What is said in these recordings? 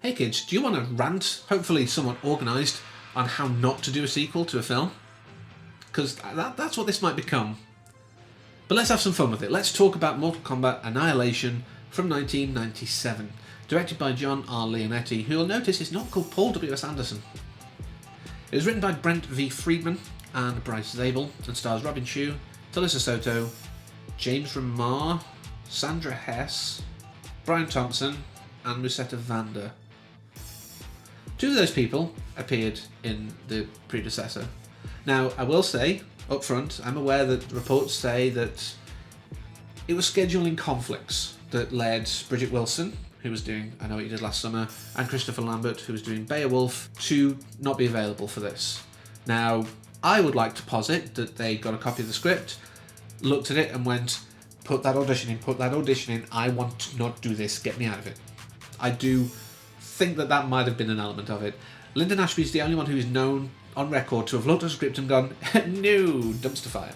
hey kids, do you want to rant, hopefully somewhat organised, on how not to do a sequel to a film? Because that's what this might become. But let's have some fun with it. Let's talk about Mortal Kombat Annihilation from 1997, directed by John R. Leonetti, who you'll notice is not called Paul W.S. Anderson. It was written by Brent V. Friedman and Bryce Zabel, and stars Robin Shou, Talisa Soto, James Remar, Sandra Hess, Brian Thompson, and Musetta Vanda. Two of those people appeared in the predecessor. Now, I will say, up front, I'm aware that reports say that it was scheduling conflicts that led Bridget Wilson, who was doing I Know What You Did Last Summer, and Christopher Lambert, who was doing Beowulf, to not be available for this. Now, I would like to posit that they got a copy of the script, looked at it and went, put that audition in, I want to not do this, get me out of it. I do think that might have been an element of it. Lyndon Ashby is the only one who is known on record to have looked at a script and gone, no, dumpster fire.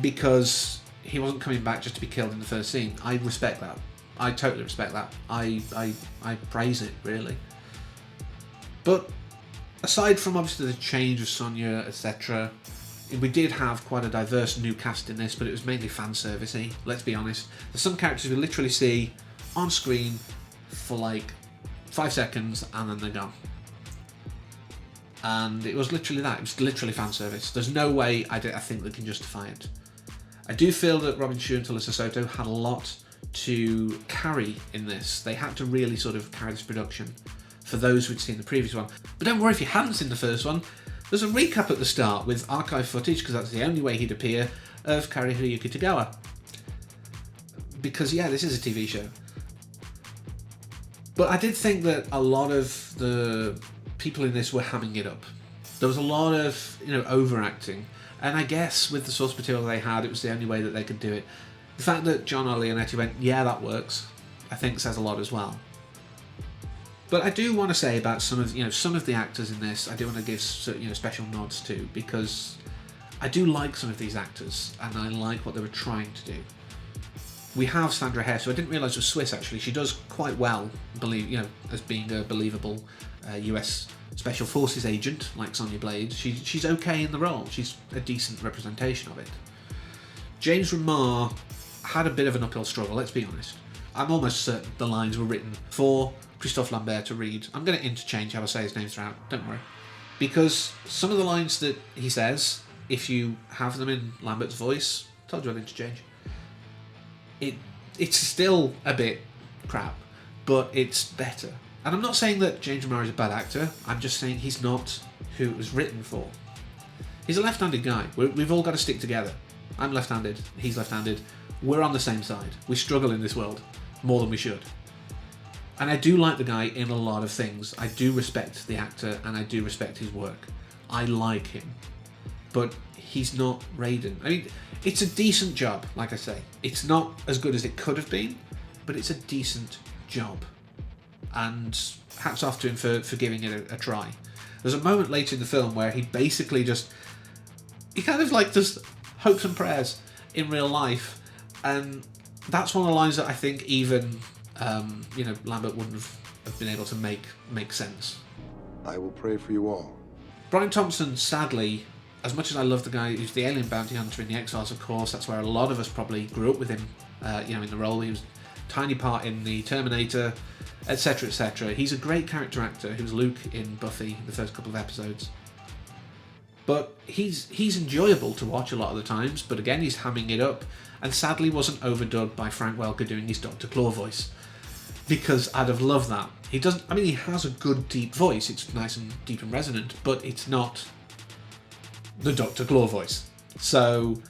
Because he wasn't coming back just to be killed in the first scene. I respect that. I totally respect that. I praise it, really. But aside from obviously the change of Sonya, etc., we did have quite a diverse new cast in this, but it was mainly fan servicey, let's be honest. There's some characters we literally see on screen for like 5 seconds and then they're gone. And it was literally that. It was literally fan service. There's no way I think they can justify it. I do feel that Robin Shou and Talisa Soto had a lot to carry in this. They had to really sort of carry this production for those who'd seen the previous one. But don't worry if you hadn't seen the first one. There's a recap at the start with archive footage, because that's the only way he'd appear, of Kari-Hiroyuki Tagawa. Because yeah, this is a TV show. But I did think that a lot of the people in this were hamming it up. There was a lot of, overacting. And I guess with the source material they had, it was the only way that they could do it. The fact that John R. Leonetti went, yeah, that works, I think says a lot as well. But I do want to say about some of the actors in this, I do want to give special nods to, because I do like some of these actors and I like what they were trying to do. We have Sandra Hess, who I didn't realise was Swiss actually. She does quite well, as being a believable US Special Forces agent like Sonya Blade. She's okay in the role. She's a decent representation of it. James Remar had a bit of an uphill struggle, let's be honest. I'm almost certain the lines were written for Christophe Lambert to read. I'm going to interchange how I say his name throughout, don't worry. Because some of the lines that he says, if you have them in Lambert's voice, told you I'd interchange, it's still a bit crap, but it's better. And I'm not saying that James Remar is a bad actor, I'm just saying he's not who it was written for. He's a left-handed guy. We've all got to stick together. I'm left-handed, he's left-handed. We're on the same side. We struggle in this world more than we should. And I do like the guy in a lot of things. I do respect the actor and I do respect his work. I like him. But he's not Raiden. I mean, it's a decent job, like I say. It's not as good as it could have been, but it's a decent job. And hats off to him for giving it a try. There's a moment later in the film where he basically he kind of like does hopes and prayers in real life. And that's one of the lines that I think even, Lambert wouldn't have been able to make sense. I will pray for you all. Brian Thompson, sadly, as much as I love the guy who's the alien bounty hunter in The X-Files, of course, that's where a lot of us probably grew up with him, in the role. He was a tiny part in The Terminator, etc., etc. He's a great character actor. He was Luke in Buffy, the first couple of episodes. But he's enjoyable to watch a lot of the times, but again, he's hamming it up, and sadly wasn't overdubbed by Frank Welker doing his Dr. Claw voice, because I'd have loved that. He has a good deep voice, it's nice and deep and resonant, but it's not the Dr. Claw voice. So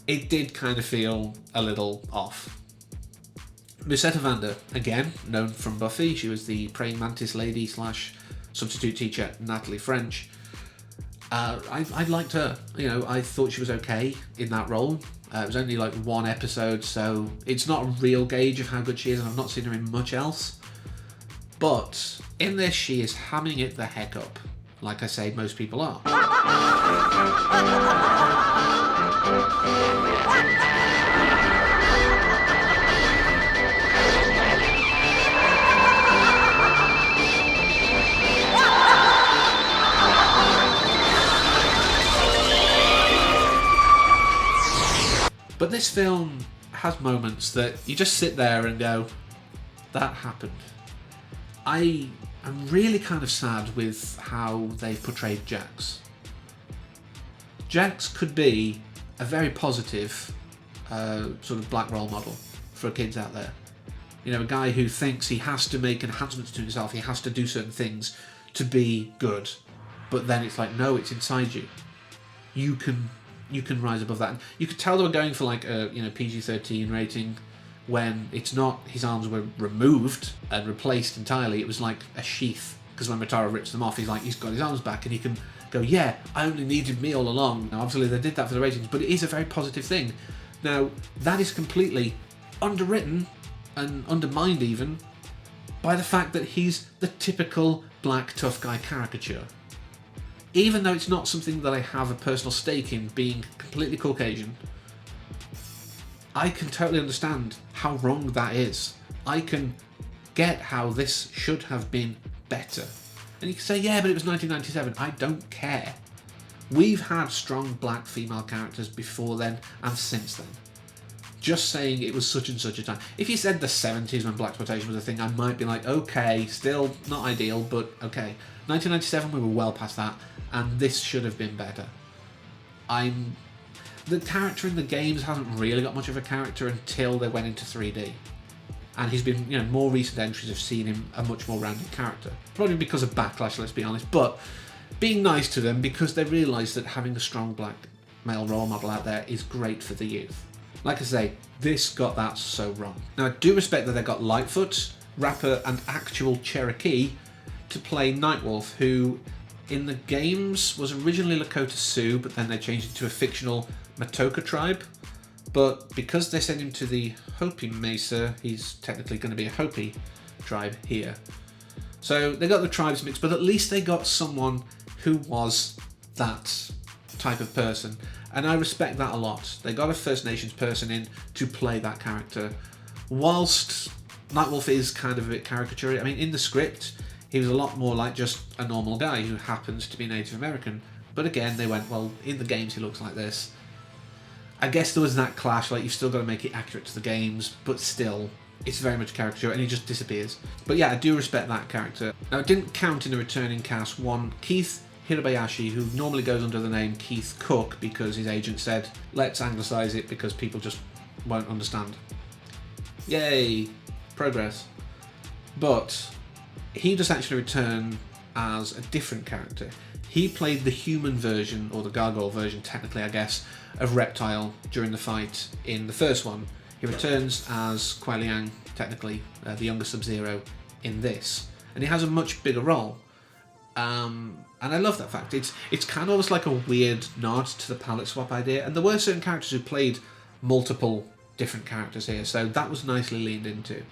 it did kind of feel a little off. Musetta Vanda, again, known from Buffy, she was the praying mantis lady / substitute teacher Natalie French. I liked her. I thought she was okay in that role. It was only like one episode, so it's not a real gauge of how good she is, and I've not seen her in much else. But in this, she is hamming it the heck up. Like I say, most people are. But this film has moments that you just sit there and go, that happened. I am really kind of sad with how they've portrayed Jax. Jax could be a very positive sort of black role model for kids out there. You know, a guy who thinks he has to make enhancements to himself, he has to do certain things to be good. But then it's like, no, it's inside you. You can rise above that. And you could tell they were going for like a PG-13 rating when it's not. His arms were removed and replaced entirely. It was like a sheath, because when Motaro rips them off, he's got his arms back and he can go, yeah, I only needed me all along. Now, obviously they did that for the ratings, but it is a very positive thing. Now, that is completely underwritten and undermined even by the fact that he's the typical black tough guy caricature. Even though it's not something that I have a personal stake in, being completely Caucasian, I can totally understand how wrong that is. I can get how this should have been better. And you can say, yeah, but it was 1997. I don't care. We've had strong black female characters before then and since then. Just saying it was such and such a time. If you said the 70s when blaxploitation was a thing, I might be like, okay, still not ideal, but okay. 1997, we were well past that, and this should have been better. The character in the games hasn't really got much of a character until they went into 3D. And he's been, more recent entries have seen him a much more rounded character. Probably because of backlash, let's be honest, but being nice to them because they realise that having a strong black male role model out there is great for the youth. Like I say, this got that so wrong. Now, I do respect that they got Lightfoot, rapper and actual Cherokee to play Nightwolf, who in the games was originally Lakota Sioux, but then they changed it to a fictional Matoka tribe. But because they sent him to the Hopi Mesa, he's technically going to be a Hopi tribe here. So they got the tribes mixed, but at least they got someone who was that type of person. And I respect that a lot. They got a First Nations person in to play that character. Whilst Nightwolf is kind of a bit caricature. I mean, in the script, he was a lot more like just a normal guy who happens to be Native American. But again, they went, well, in the games he looks like this. I guess there was that clash, like you've still got to make it accurate to the games, but still, it's very much caricature and he just disappears. But yeah, I do respect that character. Now, it didn't count in the returning cast one, Keith Hirabayashi, who normally goes under the name Keith Cook because his agent said, let's anglicise it because people just won't understand. Yay, progress. But he does actually return as a different character. He played the human version, or the gargoyle version technically I guess, of Reptile during the fight in the first one. He returns as Kuai Liang, technically, the younger Sub-Zero in this. And he has a much bigger role. And I love that fact. It's kind of almost like a weird nod to the palette swap idea. And there were certain characters who played multiple different characters here, so that was nicely leaned into.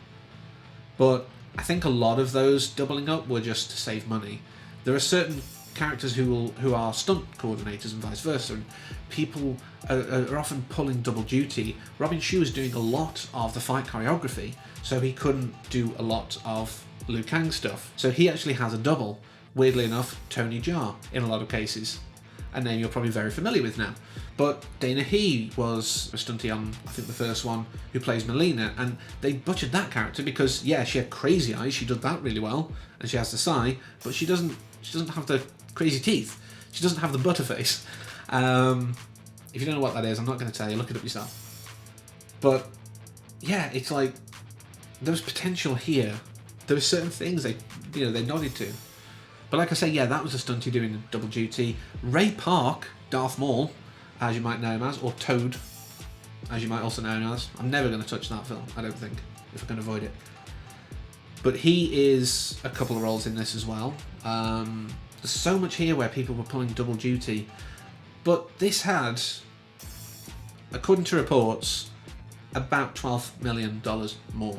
But I think a lot of those doubling up were just to save money. There are certain characters who are stunt coordinators and vice versa, and people are often pulling double duty. Robin Shou is doing a lot of the fight choreography, so he couldn't do a lot of Liu Kang stuff. So he actually has a double. Weirdly enough, Tony Jaa in a lot of cases, a name you're probably very familiar with now. But Dana He was a stunty on, I think, the first one, who plays Melina, and they butchered that character because, yeah, she had crazy eyes, she did that really well, and she has the sai, but she doesn't have the crazy teeth. She doesn't have the butterface. If you don't know what that is, I'm not going to tell you, look it up yourself. But, yeah, it's like, there was potential here. There were certain things they nodded to. But like I say, yeah, that was a stunty doing double duty. Ray Park, Darth Maul, as you might know him as, or Toad, as you might also know him as. I'm never going to touch that film, I don't think, if I can avoid it. But he is a couple of roles in this as well. There's so much here where people were pulling double duty. But this had, according to reports, about $12 million more.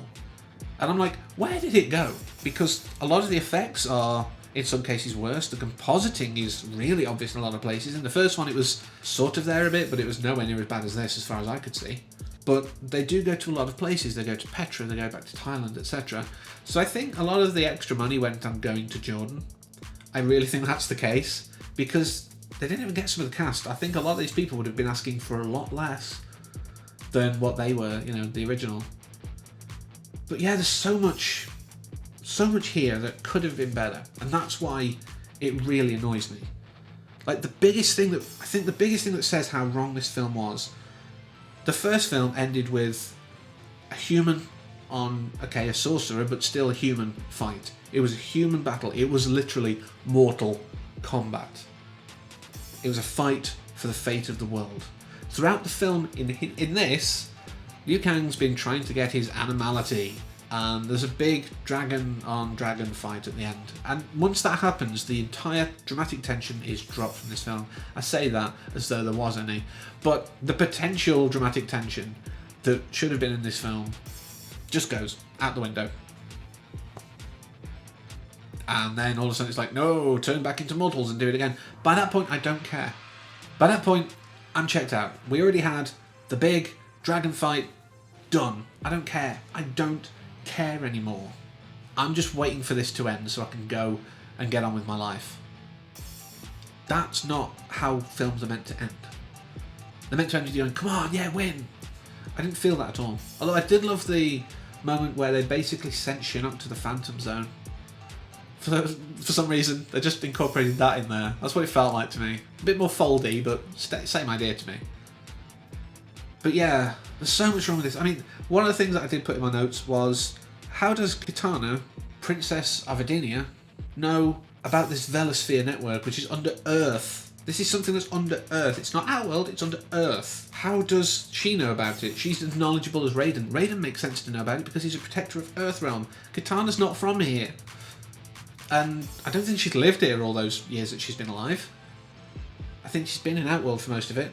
And I'm like, where did it go? Because a lot of the effects are, in some cases, worse. The compositing is really obvious in a lot of places. In the first one, it was sort of there a bit, but it was nowhere near as bad as this, as far as I could see. But they do go to a lot of places. They go to Petra, they go back to Thailand, etc. So I think a lot of the extra money went on going to Jordan. I really think that's the case, because they didn't even get some of the cast. I think a lot of these people would have been asking for a lot less. than what they were, you know, the original. But yeah, there's so much here that could have been better, and that's why it really annoys me. Like the biggest thing that says how wrong this film was, the first film ended with a human on, okay, a sorcerer, but still a human fight. It was a human battle. It was literally Mortal Kombat. It was a fight for the fate of the world. Throughout the film, in this, Liu Kang's been trying to get his animality, and there's a big dragon-on-dragon fight at the end. And once that happens, the entire dramatic tension is dropped from this film. I say that as though there was any, but the potential dramatic tension that should have been in this film just goes out the window. And then all of a sudden it's like, no, turn back into mortals and do it again. By that point, I don't care. By that point, I'm checked out. We already had the big dragon fight done. I don't care. I don't care anymore. I'm just waiting for this to end so I can go and get on with my life. That's not how films are meant to end. They're meant to end with you going, come on, yeah, win. I didn't feel that at all. Although I did love the moment where they basically sent Shinnok to the Phantom Zone. For some reason, they just incorporated that in there. That's what it felt like to me. A bit more foldy, but same idea to me. But yeah, there's so much wrong with this. I mean, one of the things that I did put in my notes was, how does Kitana, Princess of Edenia, know about this Velosphere network, which is under Earth? This is something that's under Earth. It's not our world, it's under Earth. How does she know about it? She's as knowledgeable as Raiden. Raiden makes sense to know about it because he's a protector of Earthrealm. Kitana's not from here. And I don't think she's lived here all those years that she's been alive. I think she's been in Outworld for most of it.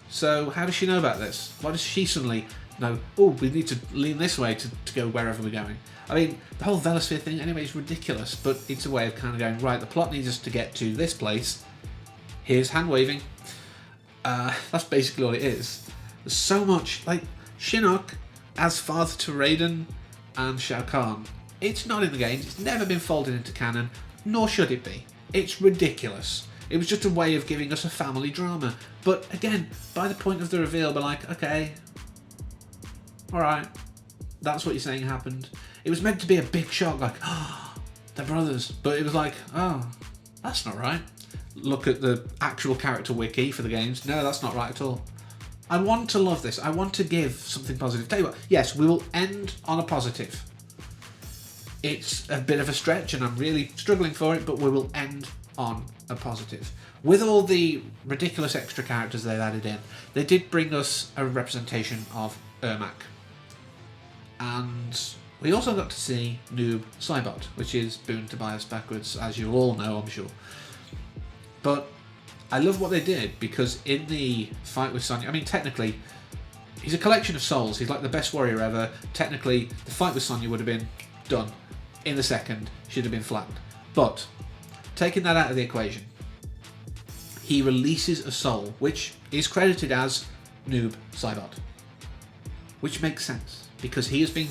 So how does she know about this? Why does she suddenly know, oh, we need to lean this way to go wherever we're going? I mean, the whole Velosphere thing anyway is ridiculous, but it's a way of kind of going, right, the plot needs us to get to this place. Here's hand waving. That's basically all it is. There's so much, like, Shinnok as father to Raiden and Shao Kahn. It's not in the games, it's never been folded into canon, nor should it be. It's ridiculous. It was just a way of giving us a family drama. But again, by the point of the reveal, we're like, okay, alright, that's what you're saying happened. It was meant to be a big shock, like, oh, they're brothers. But it was like, oh, that's not right. Look at the actual character wiki for the games. No, that's not right at all. I want to love this. I want to give something positive. Tell you what, yes, we will end on a positive. It's a bit of a stretch and I'm really struggling for it, but we will end on a positive. With all the ridiculous extra characters they've added in, they did bring us a representation of Ermac. And we also got to see Noob Saibot, which is Boon Tobias backwards, as you all know, I'm sure. But I love what they did, because in the fight with Sonya, I mean, technically, he's a collection of souls. He's like the best warrior ever. Technically, the fight with Sonya would have been done in the second, should have been flattened. But taking that out of the equation, he releases a soul which is credited as Noob Saibot, which makes sense because he has been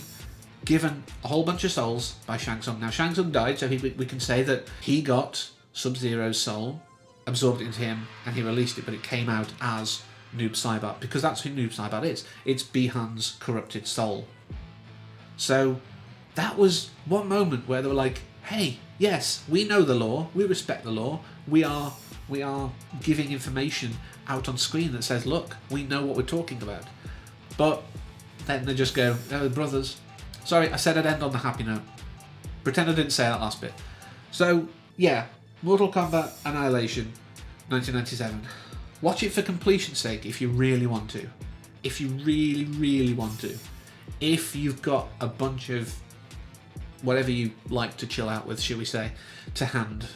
given a whole bunch of souls by Shang Tsung. Now Shang Tsung died, so we can say that he got Sub-Zero's soul, absorbed into him, and he released it, but it came out as Noob Saibot because that's who Noob Saibot is. It's Bihan's corrupted soul. So that was one moment where they were like, hey, yes, we know the law, we respect the law, we are giving information out on screen that says, look, we know what we're talking about. But then they just go, oh, brothers. Sorry, I said I'd end on the happy note. Pretend I didn't say that last bit. So, yeah, Mortal Kombat Annihilation, 1997. Watch it for completion's sake if you really want to. If you really, really want to. If you've got a bunch of whatever you like to chill out with, shall we say, to hand.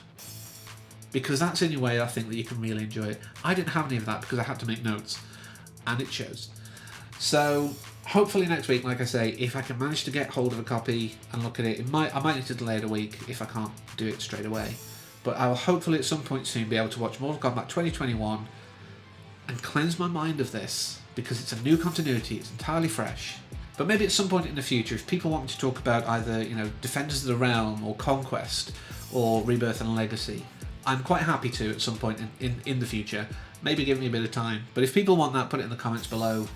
Because that's the only way I think that you can really enjoy it. I didn't have any of that because I had to make notes, and it shows. So hopefully next week, like I say, if I can manage to get hold of a copy and look at it, I might need to delay it a week if I can't do it straight away. But I will hopefully at some point soon be able to watch Mortal Kombat 2021 and cleanse my mind of this, because it's a new continuity, it's entirely fresh. But maybe at some point in the future, if people want me to talk about either, Defenders of the Realm or Conquest or Rebirth and Legacy, I'm quite happy to at some point in the future. Maybe give me a bit of time. But if people want that, put it in the comments below.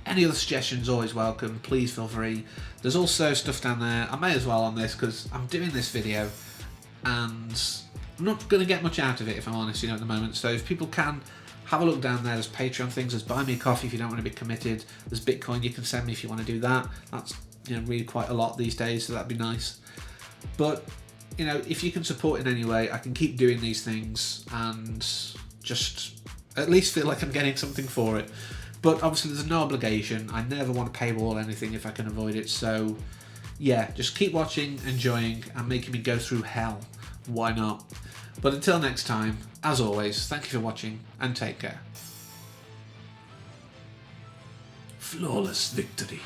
Any other suggestions, always welcome. Please feel free. There's also stuff down there. I may as well on this because I'm doing this video and I'm not going to get much out of it, if I'm honest, at the moment. So if people can have a look down there, there's Patreon things, there's Buy Me a Coffee if you don't want to be committed, there's Bitcoin you can send me if you want to do that. That's really quite a lot these days, so that'd be nice. But if you can support in any way, I can keep doing these things and just at least feel like I'm getting something for it. But obviously there's no obligation. I never want to paywall anything if I can avoid it. So yeah, just keep watching, enjoying, and making me go through hell. Why not? But until next time, as always, thank you for watching and take care. Flawless victory.